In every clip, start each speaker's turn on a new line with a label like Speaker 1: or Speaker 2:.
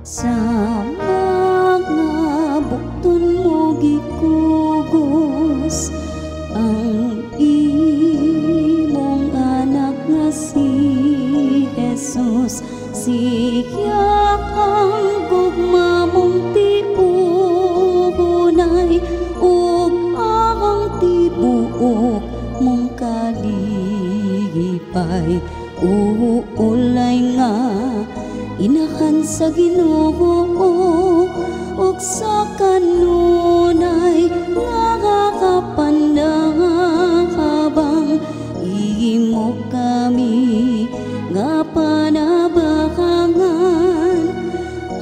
Speaker 1: Sa mga bukton mo gikugos ang imong anak nga si Jesus. Siya ang gugma mong tiugunay ug ang tibuok mong kalipay. Uulay nga inahan sa Ginoo ug sa kanunay nakakapandang habang imo kami nga panabakangan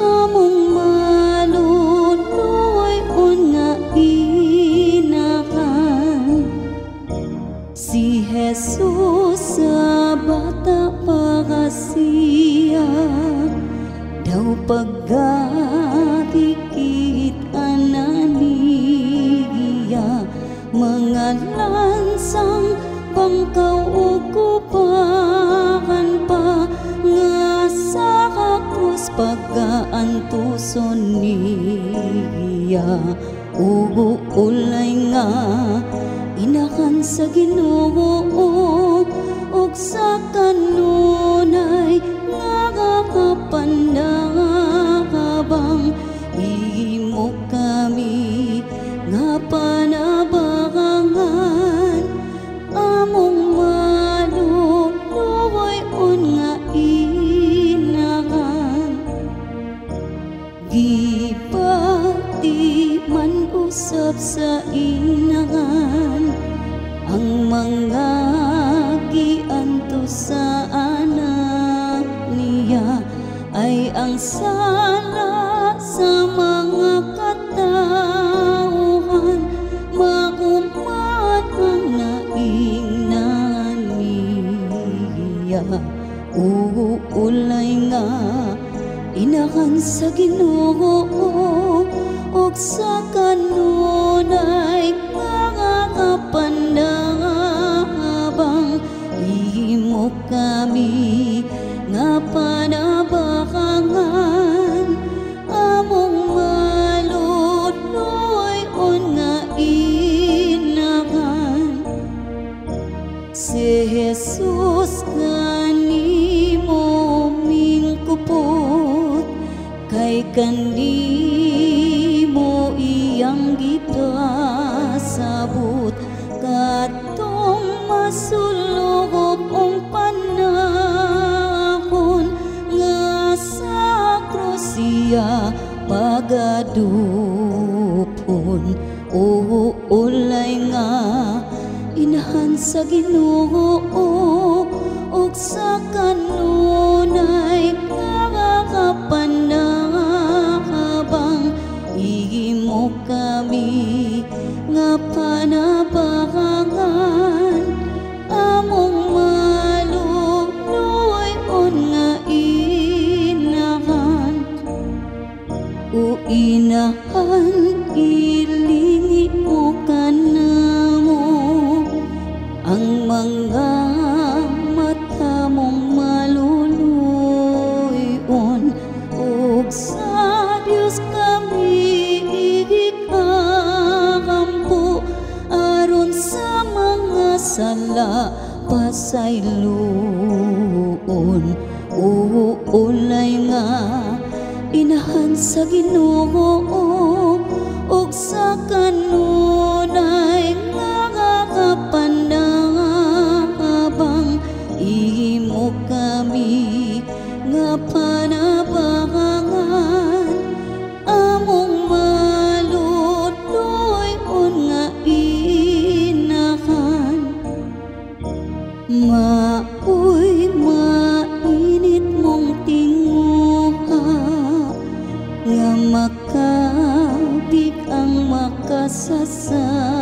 Speaker 1: among maluluoy nga inakan. Si Jesus sa bata pa siya daw pagkakikit ananiya mga lansang bangkaw ug kupakan pa nga sa krus pagaantuson niya. Uulay nga inakan sa Ginoo ug sa kanunay nakakapandang habang imo kami nga panabakangan among maluluoy nga inakan. Gibati man usab sa inakan ang mga giantos sa anak niya ay ang sala sa mga katauhan maguman ang naingnan niya. Uulay nga inakan sa Ginoo ug sa kanunay nakakapandang habang imo kami nga panabakangan among maluluoy nga inakan. Si Jesus nga nimo mingkupot kay kanimo iyang gipasabot katong masulog ang panahon nga sa krus siya pagadupon. Uulay nga inahan sa Ginoo ug sa kanunay nakakapandang habang imo kami nga panabakangan among maluluoy nga inakan. Uinahan ilingi mo kanamo ang mga mata mong maluluyon ug sa Dios kami ikakampo aron sa mga sala pasayloon. Uulay nga inahan sa Ginoo ug sa kanunay nakakapandang habang imo kami nga panabakangan among maluluoy nga inakan. Maoy mainit mong tinguha nga makabig ang makasasala.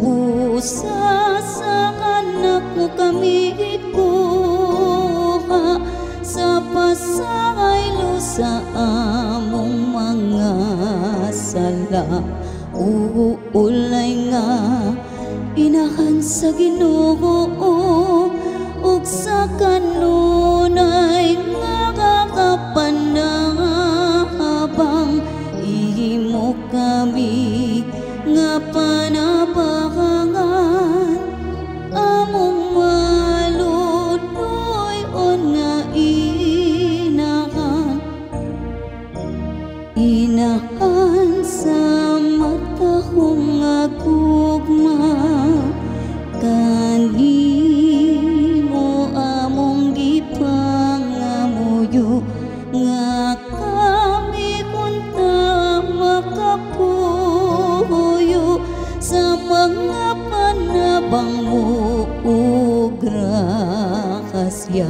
Speaker 1: Busa sa anak mo kami ikuha sa pasaylo sa among mga sala. Uulay nga inahan sa Ginoo ug sa kanunay nakakapandang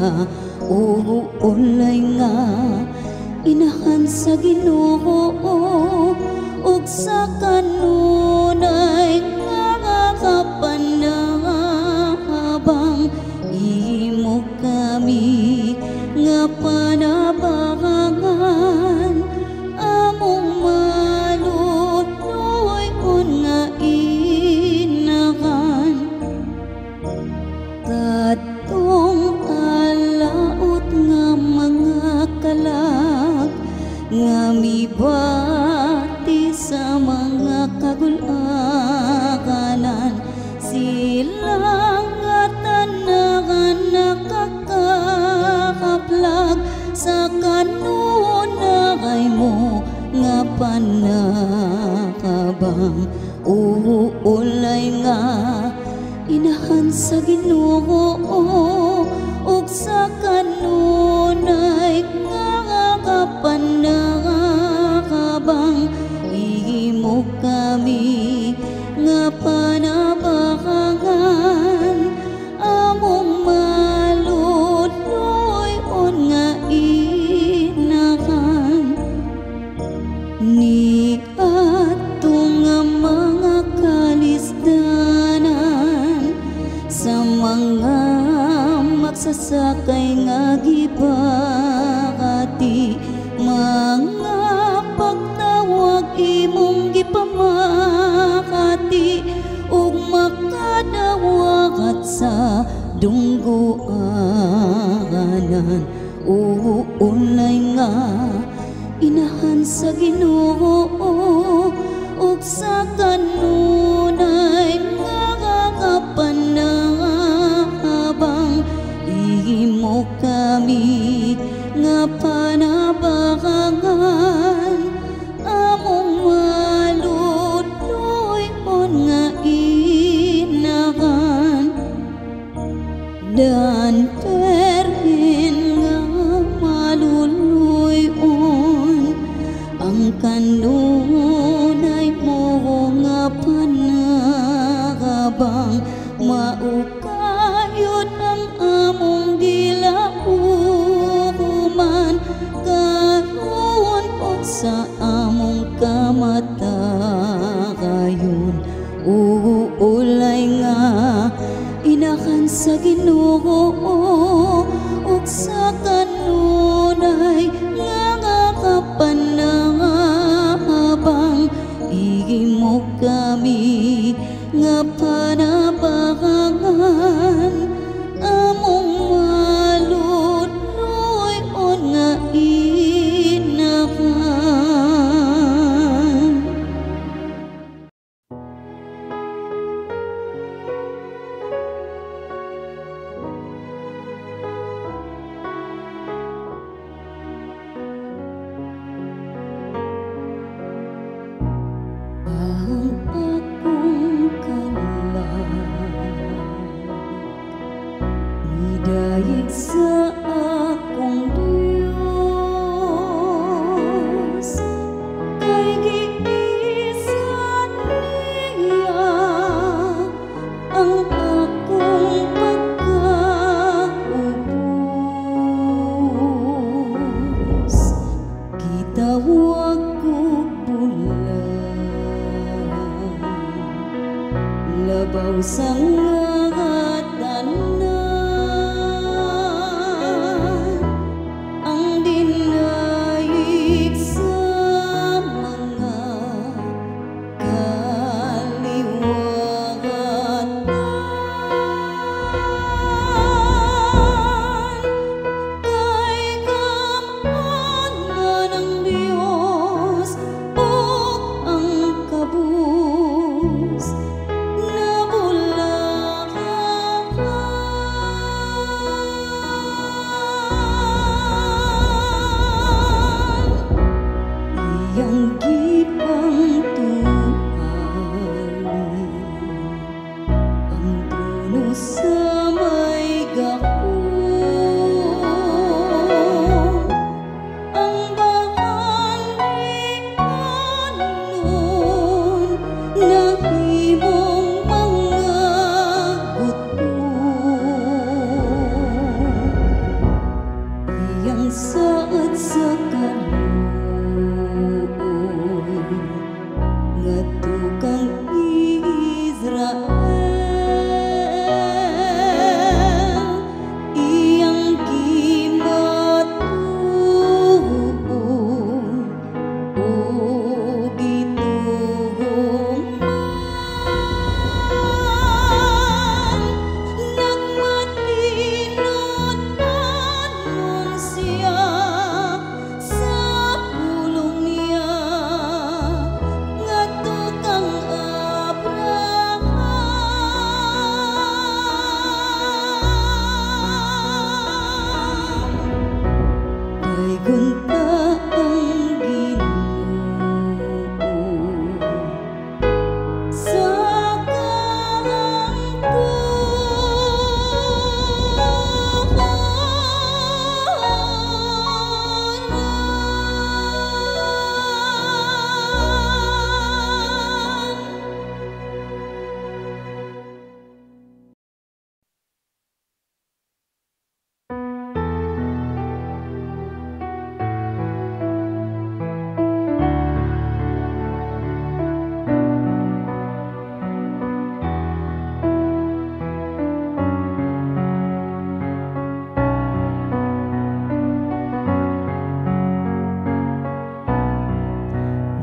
Speaker 1: sa uulay nga inahan sa Ginoo ug sa kanunay nga kapanabang imo kami nga panabangan among maluloy-on nga inahan kadtong alaot nga mga kalag nga mibati sa mga kagulakanan sila nga tanagan nakakaplag sa kanunay mo nga panakabang uulay nga inahan sa Ginoo ug sa kanunay nga kapanakabang imo kami nga panabangan among maluloy-on nga inahan ni ato nga mga kalisdanan sa mga magsasakay nga gibati mga pagtawag imong gipamakati ug makadawagat sa dungguanan uulay nga inahan sa Ginoo ug sa kanunay nga kapanabang imo kami nga panabangan among maluloy-on nga inahan dan perhin nga maluloy-on ang kanunay mo nga panakabang maukayod ang among gilauman karon o sa among kamatayon uulay nga inahan sa Ginoo ug sa kanunay nga kapanabang imo kami nga panabangan among maluloy-on nga inahan. Ang akong kalag midayeg sa akong Dios kay giisan niya ang akong pagkaubos gitawag ko labaw sa nga tanan ang dinayig sa mga kaliwatan kay kamanan ng Diyos ug ang kabus nabulan saad sa kaluoy ngadto kang Israel iyang gimatuon o gituong nagmatinod anon siya sa pulong niya ngadto kang Abraham daygon ta ang Ginoo sa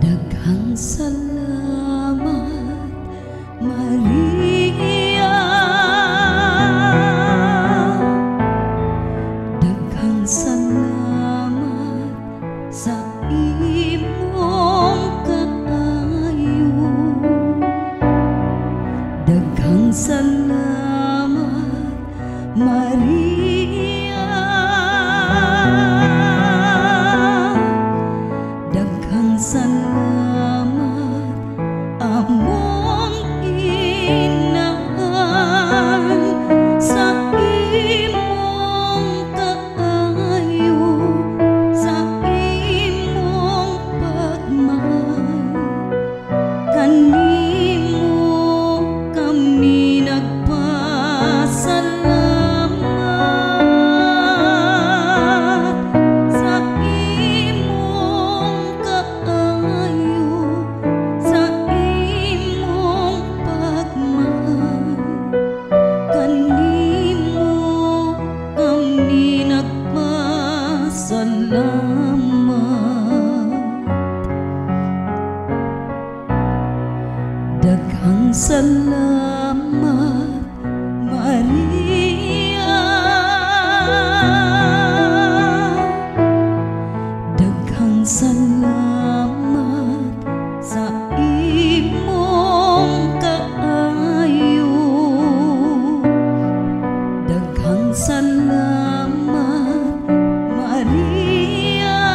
Speaker 1: daghang salamat Maria daghang salamat sa imong kaayo daghang salamat Maria daghang salamat among inahan sa imong kaayo sa imong pagmahal kanimo kami nagpasalamat sa imong kaayo sa imong pagmahal kanimo kami nagpasalamat daghang salamat Maria daghang salamat sa imong kaayo daghang salamat Maria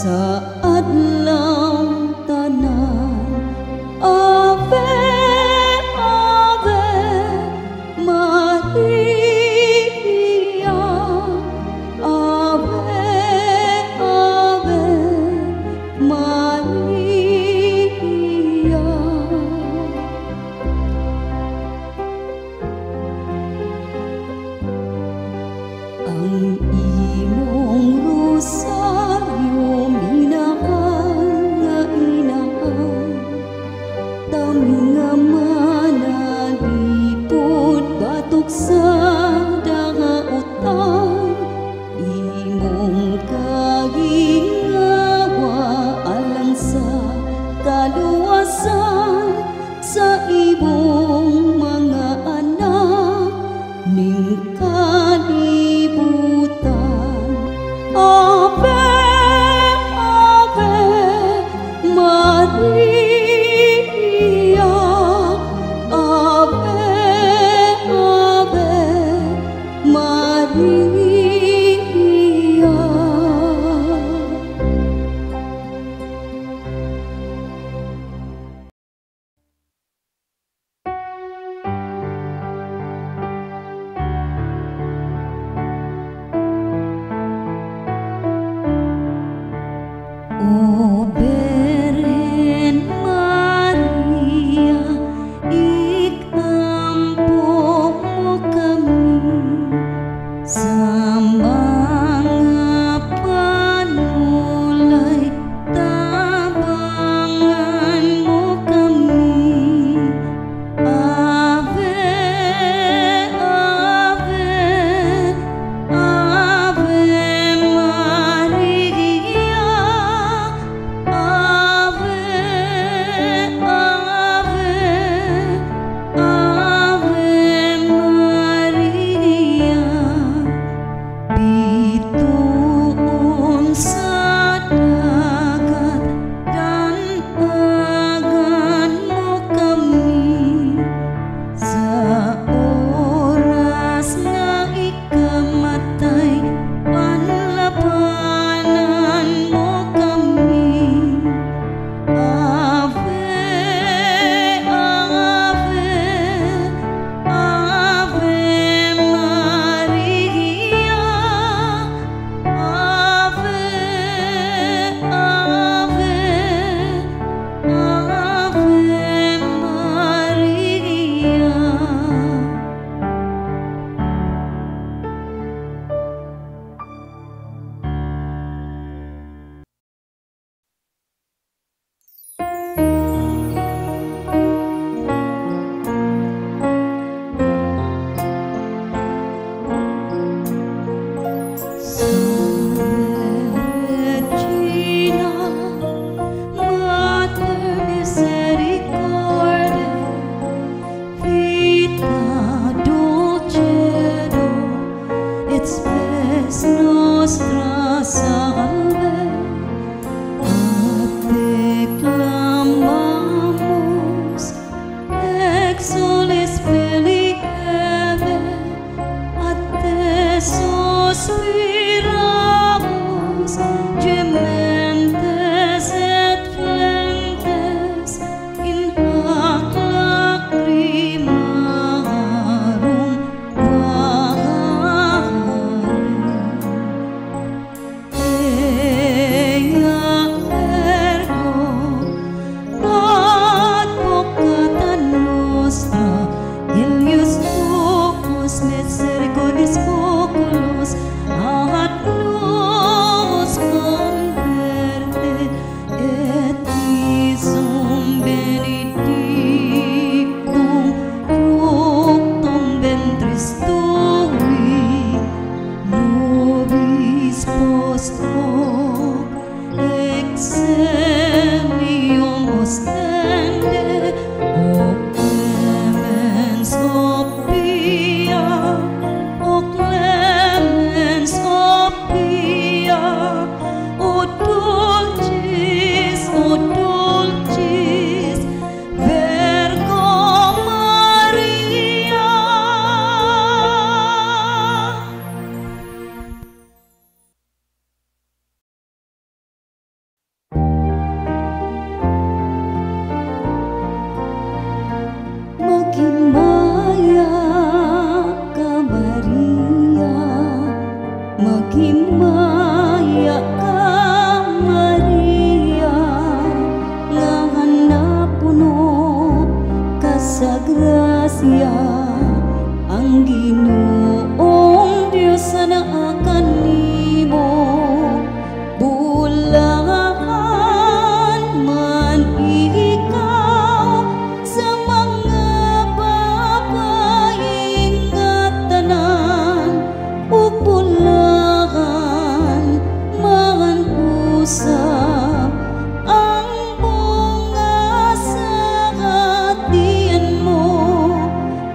Speaker 1: sa adlaw tanan. Ave, Ave Maria, Ave, Ave Maria. Ang imong rosaryo minahal nga inahan, tami nga manalipod batok sa dangautan. Imong kagingawa alang sa kaluwasan sa imong mga anak ning kalibutan. Ave, Ave Maria, Ave, Ave Maria. O Virgen Maria, ikampo mo kami sa mga panulay, tabangan mo kami. Ave, Ave, Ave Maria, Ave, Ave, Ave Maria. Bituon sa dagat, danagan mo kami sa oras nga ikamatay, panlabanan mo kami. Ave, Ave, Ave Maria, Ave, Ave, Ave Maria. Regina, Mater Misericordiae, Vita Dulcedo, et spes nostra salve, a te clamamos, exulis filii Eve, a te suspiramos, gementes et flentes, in hac lacrimarum vale.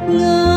Speaker 1: nga